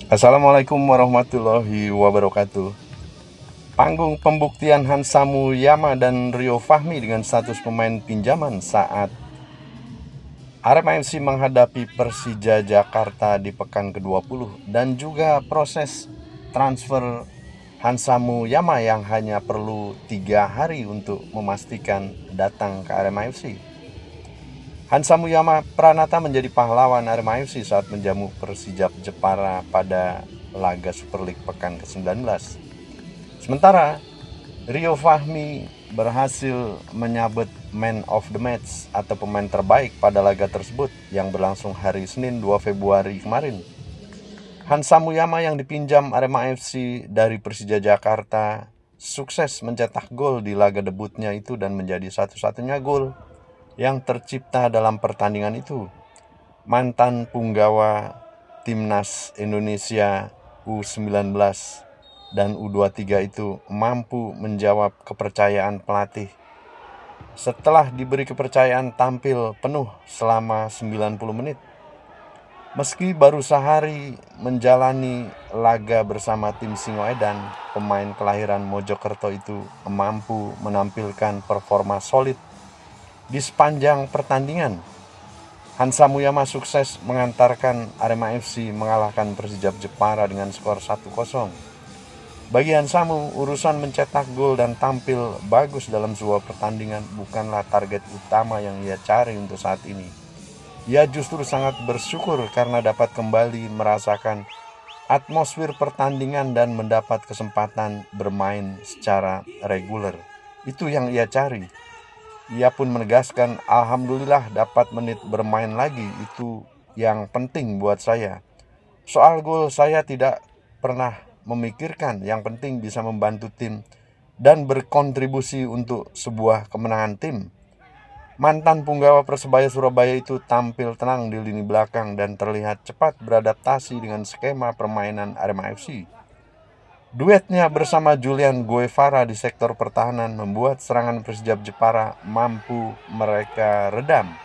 Assalamualaikum warahmatullahi wabarakatuh. Panggung pembuktian Hansa Muyama dan Rio Fahmi dengan status pemain pinjaman saat Arema FC menghadapi Persija Jakarta di pekan ke-20 dan juga proses transfer Hansa Muyama yang hanya perlu 3 hari untuk memastikan datang ke Arema FC. Hansa Muyama Pranata menjadi pahlawan Arema FC saat menjamu Persija Jepara pada laga Super League pekan ke-19. Sementara Rio Fahmi berhasil menyabet Man of the Match atau pemain terbaik pada laga tersebut yang berlangsung hari Senin 2 Februari kemarin. Hansa Muyama yang dipinjam Arema FC dari Persija Jakarta sukses mencetak gol di laga debutnya itu dan menjadi satu-satunya gol yang tercipta dalam pertandingan itu. Mantan punggawa Timnas Indonesia U19 dan U23 itu mampu menjawab kepercayaan pelatih. Setelah diberi kepercayaan tampil penuh selama 90 menit. Meski baru sehari menjalani laga bersama tim Singoedan, pemain kelahiran Mojokerto itu mampu menampilkan performa solid di sepanjang pertandingan. Hansa Muyama sukses mengantarkan Arema FC mengalahkan Persija Jepara dengan skor 1-0. Bagi Hansamu, urusan mencetak gol dan tampil bagus dalam sebuah pertandingan bukanlah target utama yang ia cari untuk saat ini. Ia justru sangat bersyukur karena dapat kembali merasakan atmosfer pertandingan dan mendapat kesempatan bermain secara reguler. Itu yang ia cari. Ia pun menegaskan, alhamdulillah dapat menit bermain lagi, itu yang penting buat saya. Soal gol saya tidak pernah memikirkan, yang penting bisa membantu tim dan berkontribusi untuk sebuah kemenangan tim. Mantan punggawa Persebaya Surabaya itu tampil tenang di lini belakang dan terlihat cepat beradaptasi dengan skema permainan Arema FC. Duetnya bersama Julian Guevara di sektor pertahanan membuat serangan Persija Jepara mampu mereka redam.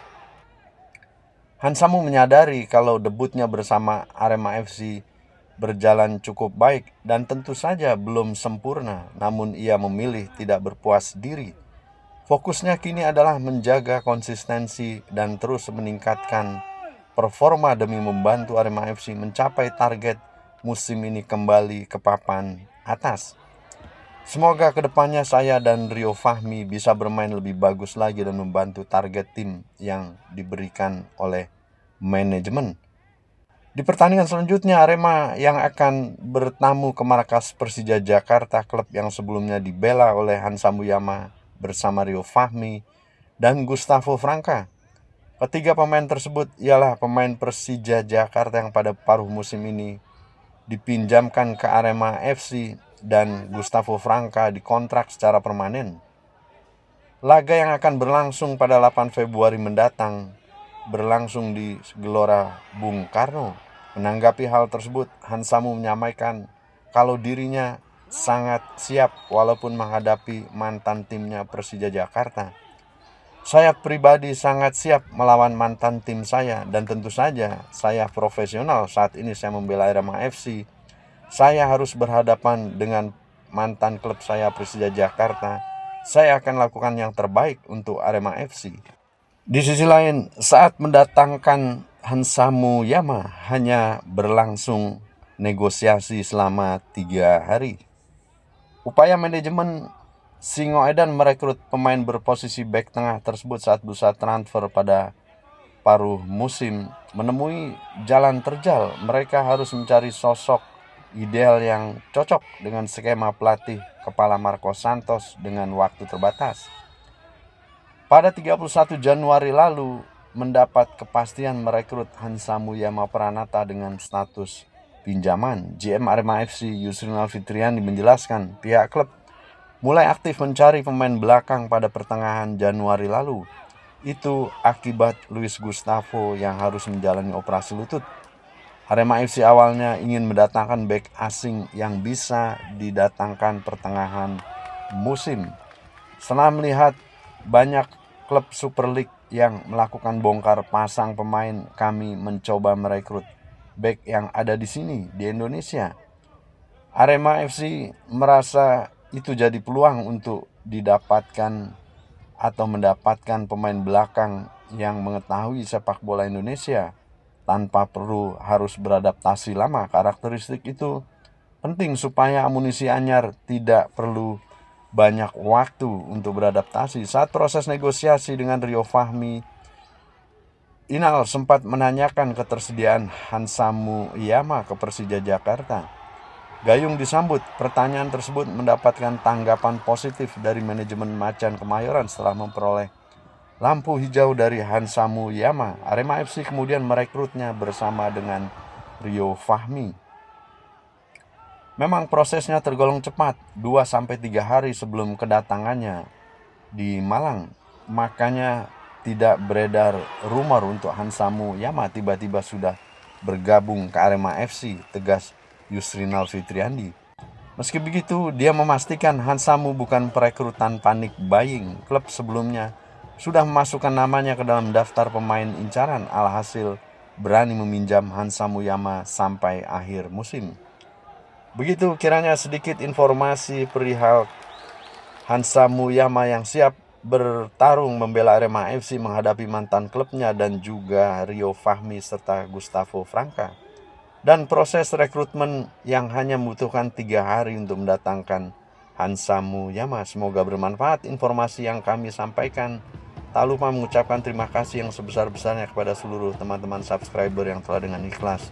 Hansamu menyadari kalau debutnya bersama Arema FC berjalan cukup baik dan tentu saja belum sempurna, namun ia memilih tidak berpuas diri. Fokusnya kini adalah menjaga konsistensi dan terus meningkatkan performa demi membantu Arema FC mencapai target musim ini kembali ke papan atas. Semoga kedepannya saya dan Rio Fahmi bisa bermain lebih bagus lagi dan membantu target tim yang diberikan oleh manajemen. Di pertandingan selanjutnya Arema yang akan bertamu ke markas Persija Jakarta, klub yang sebelumnya dibela oleh Hansa Muyama bersama Rio Fahmi dan Gustavo Franca. Ketiga pemain tersebut ialah pemain Persija Jakarta yang pada paruh musim ini dipinjamkan ke Arema FC dan Gustavo Franca dikontrak secara permanen. Laga yang akan berlangsung pada 8 Februari mendatang berlangsung di Gelora Bung Karno. Menanggapi hal tersebut, Hansamu menyampaikan kalau dirinya sangat siap walaupun menghadapi mantan timnya Persija Jakarta. Saya pribadi sangat siap melawan mantan tim saya dan tentu saja saya profesional saat ini saya membela Arema FC. Saya harus berhadapan dengan mantan klub saya Persija Jakarta. Saya akan lakukan yang terbaik untuk Arema FC. Di sisi lain, saat mendatangkan Hansa Muyama hanya berlangsung negosiasi selama 3 hari. Upaya manajemen Singoedan merekrut pemain berposisi bek tengah tersebut saat bursa transfer pada paruh musim menemui jalan terjal. Mereka harus mencari sosok ideal yang cocok dengan skema pelatih kepala Marco Santos dengan waktu terbatas. Pada 31 Januari lalu mendapat kepastian merekrut Hansa Muyama Pranata dengan status pinjaman. GM Arema FC Yusrinal Fitriani menjelaskan pihak klub mulai aktif mencari pemain belakang pada pertengahan Januari lalu. Itu akibat Luis Gustavo yang harus menjalani operasi lutut. Arema FC awalnya ingin mendatangkan bek asing yang bisa didatangkan pertengahan musim. Setelah melihat banyak klub Super League yang melakukan bongkar pasang pemain, kami mencoba merekrut back yang ada di sini di Indonesia. Arema FC merasa itu jadi peluang untuk didapatkan atau mendapatkan pemain belakang yang mengetahui sepak bola Indonesia tanpa perlu harus beradaptasi lama. Karakteristik itu penting supaya amunisi anyar tidak perlu banyak waktu untuk beradaptasi. Saat proses negosiasi dengan Rio Fahmi, Inal sempat menanyakan ketersediaan Hansa Muyama ke Persija Jakarta. Gayung disambut. Pertanyaan tersebut mendapatkan tanggapan positif dari manajemen Macan Kemayoran setelah memperoleh lampu hijau dari Hansa Muyama. Arema FC kemudian merekrutnya bersama dengan Rio Fahmi. Memang prosesnya tergolong cepat, 2-3 hari sebelum kedatangannya di Malang. Makanya tidak beredar rumor untuk Hansa Muyama tiba-tiba sudah bergabung ke Arema FC, tegas Yusrinal Fitriandi. Meski begitu, dia memastikan Hansamu bukan perekrutan panik buying. Klub sebelumnya sudah memasukkan namanya ke dalam daftar pemain incaran, alhasil berani meminjam Hansa Muyama sampai akhir musim. Begitu kiranya sedikit informasi perihal Hansa Muyama yang siap bertarung membela Arema FC menghadapi mantan klubnya dan juga Rio Fahmi serta Gustavo Franca. Dan proses rekrutmen yang hanya membutuhkan 3 hari untuk mendatangkan Hansa Muyama. Semoga bermanfaat informasi yang kami sampaikan. Tak lupa mengucapkan terima kasih yang sebesar-besarnya kepada seluruh teman-teman subscriber yang telah dengan ikhlas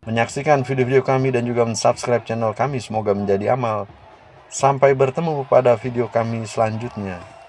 menyaksikan video-video kami dan juga mensubscribe channel kami. Semoga menjadi amal. Sampai bertemu pada video kami selanjutnya.